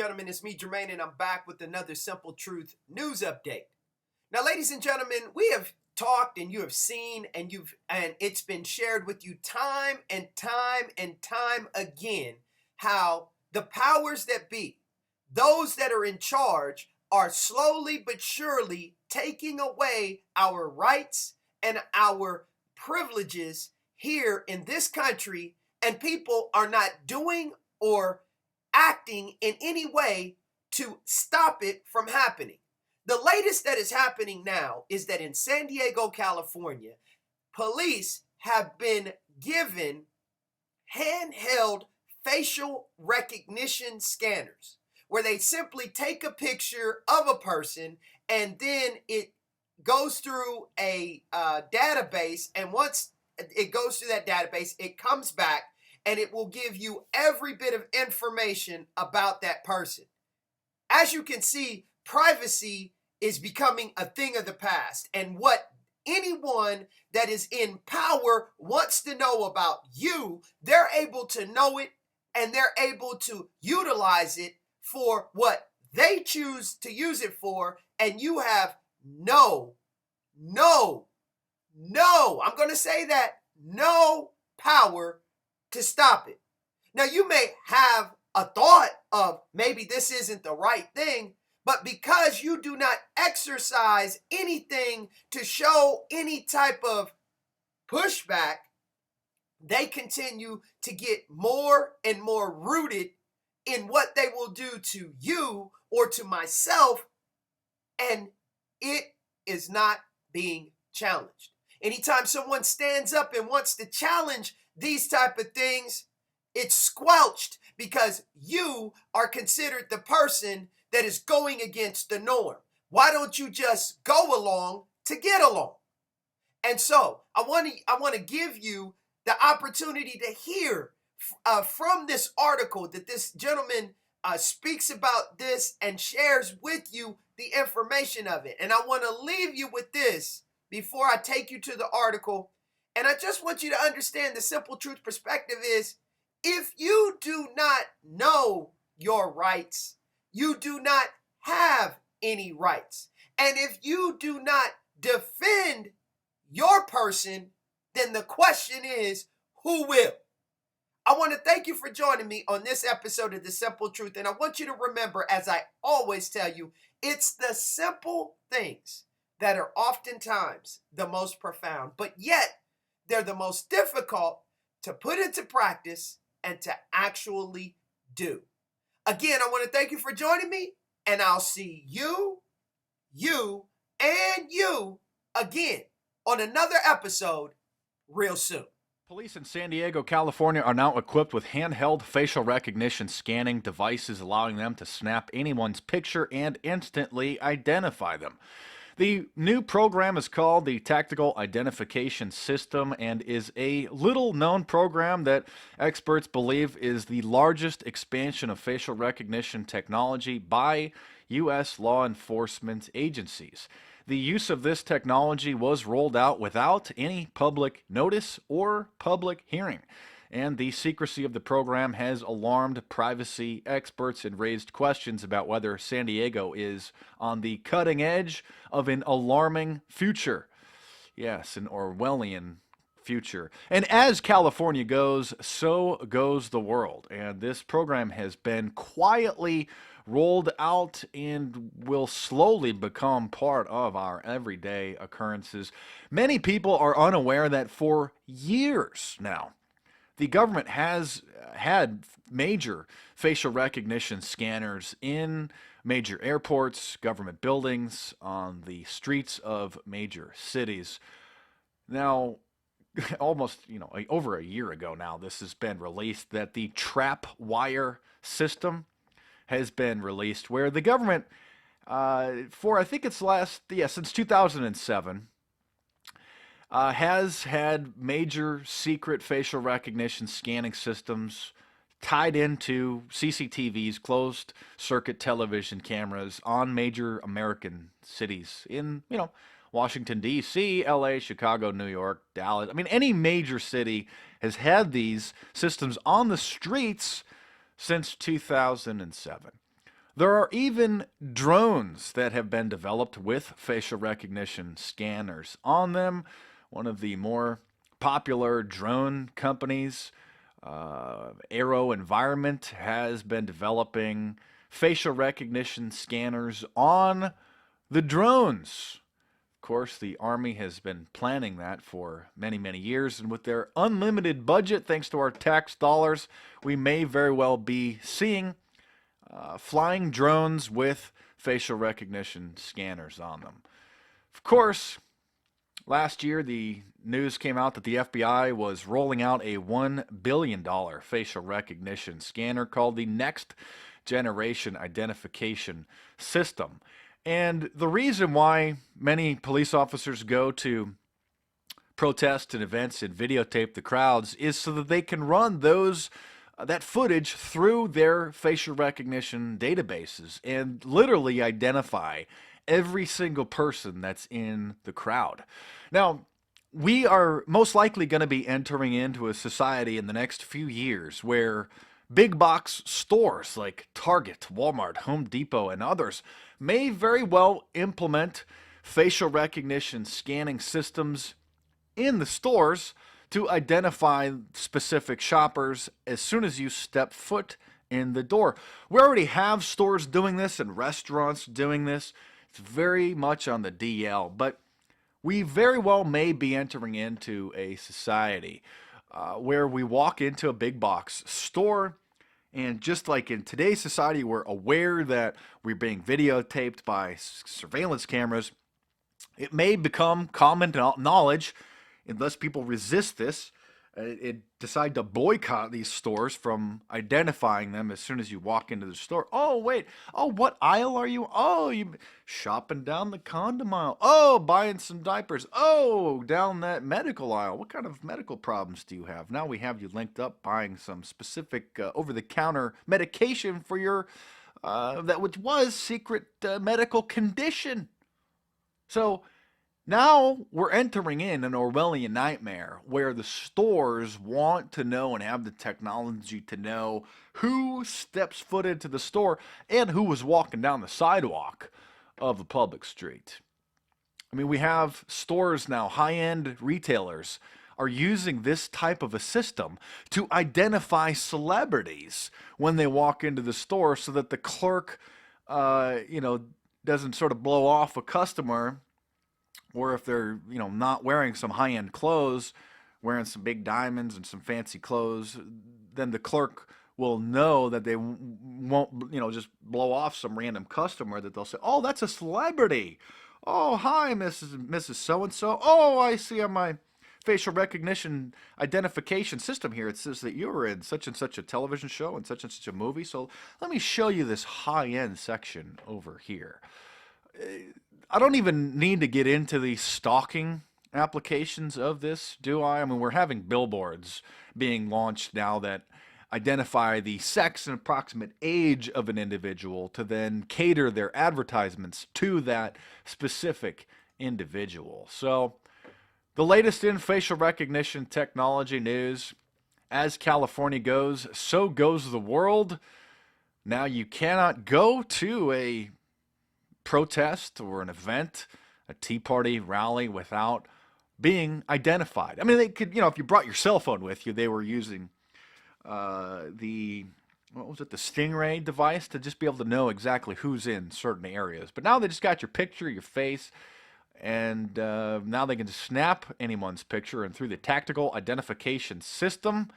gentlemen, it's me, Jermaine, and I'm back with another Simple Truth news update. Now, ladies and gentlemen, we have talked and you have seen and it's been shared with you time and time again how the powers that be, those that are in charge, are slowly but surely taking away our rights and our privileges here in this country, and people are not doing or acting in any way to stop it from happening. The latest that is happening now is that in San Diego, California, police have been given handheld facial recognition scanners where they simply take a picture of a person and then it goes through a database, and once it goes through that database, it comes back and it will give you every bit of information about that person. As you can see, privacy is becoming a thing of the past, and what anyone that is in power wants to know about you, they're able to know it, and they're able to utilize it for what they choose to use it for, and you have no, I'm going to say that, no power to stop it. Now, you may have a thought of maybe this isn't the right thing, but because you do not exercise anything to show any type of pushback, they continue to get more and more rooted in what they will do to you or to myself, and it is not being challenged. Anytime someone stands up and wants to challenge these type of things, it's squelched because you are considered the person that is going against the norm. Why don't you just go along to get along? And so I want to give you the opportunity to hear from this article that this gentleman speaks about this and shares with you the information of it. And I want to leave you with this before I take you to the article. And I just want you to understand the simple truth perspective is, if you do not know your rights, you do not have any rights. And if you do not defend your person, then the question is, who will? I want to thank you for joining me on this episode of The Simple Truth. And I want you to remember, as I always tell you, it's the simple things that are oftentimes the most profound, but yet they're the most difficult to put into practice and to actually do. Again, I want to thank you for joining me, and I'll see you again on another episode real soon. Police in San Diego, California are now equipped with handheld facial recognition scanning devices, allowing them to snap anyone's picture and instantly identify them. The new program is called the Tactical Identification System and is a little-known program that experts believe is the largest expansion of facial recognition technology by U.S. law enforcement agencies. The use of this technology was rolled out without any public notice or public hearing, and the secrecy of the program has alarmed privacy experts and raised questions about whether San Diego is on the cutting edge of an alarming future. Yes, an Orwellian future. And as California goes, so goes the world. And this program has been quietly rolled out and will slowly become part of our everyday occurrences. Many people are unaware that for years now, the government has had major facial recognition scanners in major airports, government buildings, on the streets of major cities. Now, almost, over a year ago now, this has been released that the Trapwire system has been released, where the government, for I think it's since 2007, has had major secret facial recognition scanning systems tied into CCTVs, closed circuit television cameras on major American cities in, Washington, D.C., L.A., Chicago, New York, Dallas. Any major city has had these systems on the streets since 2007. There are even drones that have been developed with facial recognition scanners on them. One of the more popular drone companies, Aero Environment, has been developing facial recognition scanners on the drones. Of course, the Army has been planning that for many, many years, and with their unlimited budget, thanks to our tax dollars, we may very well be seeing flying drones with facial recognition scanners on them. Of course, last year the news came out that the FBI was rolling out a $1 billion facial recognition scanner called the Next Generation Identification System. And the reason why many police officers go to protests and events and videotape the crowds is so that they can run that footage through their facial recognition databases and literally identify every single person that's in the crowd. Now, we are most likely going to be entering into a society in the next few years where big box stores like Target, Walmart, Home Depot, and others may very well implement facial recognition scanning systems in the stores to identify specific shoppers as soon as you step foot in the door. We already have stores doing this and restaurants doing this. It's very much on the DL, but we very well may be entering into a society where we walk into a big box store, and just like in today's society, we're aware that we're being videotaped by surveillance cameras. It may become common knowledge, unless people resist this, decide to boycott these stores from identifying them as soon as you walk into the store. Oh, wait. Oh, what aisle are you? Oh, you shopping down the condom aisle. Oh, buying some diapers. Oh, down that medical aisle. What kind of medical problems do you have? Now we have you linked up buying some specific over-the-counter medication for your which was secret medical condition. So now we're entering in an Orwellian nightmare where the stores want to know and have the technology to know who steps foot into the store and who was walking down the sidewalk of the public street. I mean, we have stores now, high-end retailers are using this type of a system to identify celebrities when they walk into the store so that the clerk, doesn't sort of blow off a customer. Or if they're, not wearing some high-end clothes, wearing some big diamonds and some fancy clothes, then the clerk will know that they won't, just blow off some random customer, that they'll say, oh, that's a celebrity. Oh, hi, Mrs. So-and-so. Oh, I see on my facial recognition identification system here, it says that you were in such and such a television show and such a movie. So let me show you this high-end section over here. I don't even need to get into the stalking applications of this, do I? I mean, we're having billboards being launched now that identify the sex and approximate age of an individual to then cater their advertisements to that specific individual. So, the latest in facial recognition technology news: as California goes, so goes the world. Now you cannot go to a protest or an event, a Tea Party rally, without being identified. I mean, they could, if you brought your cell phone with you, they were using the Stingray device to just be able to know exactly who's in certain areas. But now they just got your picture, your face, and now they can just snap anyone's picture, and through the tactical identification system,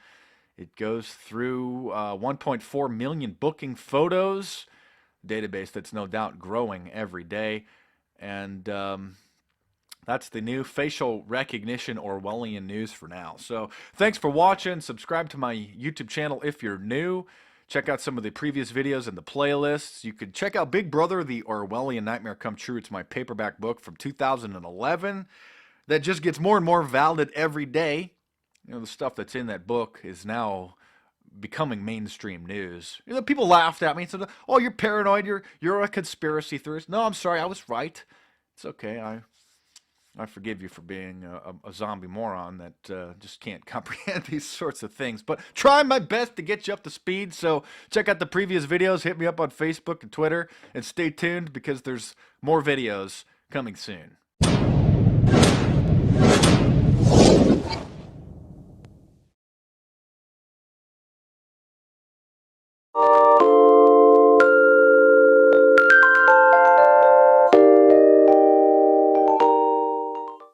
it goes through 1.4 million booking photos, database that's no doubt growing every day. And that's the new facial recognition Orwellian news for now. So thanks for watching. Subscribe to my YouTube channel if you're new. Check out some of the previous videos and the playlists. You could check out Big Brother, The Orwellian Nightmare Come True. It's my paperback book from 2011 that just gets more and more valid every day. The stuff that's in that book is now becoming mainstream news. People laughed at me and said, "Oh, you're paranoid. You're a conspiracy theorist." No, I'm sorry. I was right. It's okay. I forgive you for being a zombie moron that just can't comprehend these sorts of things. But try my best to get you up to speed. So check out the previous videos. Hit me up on Facebook and Twitter. And stay tuned because there's more videos coming soon.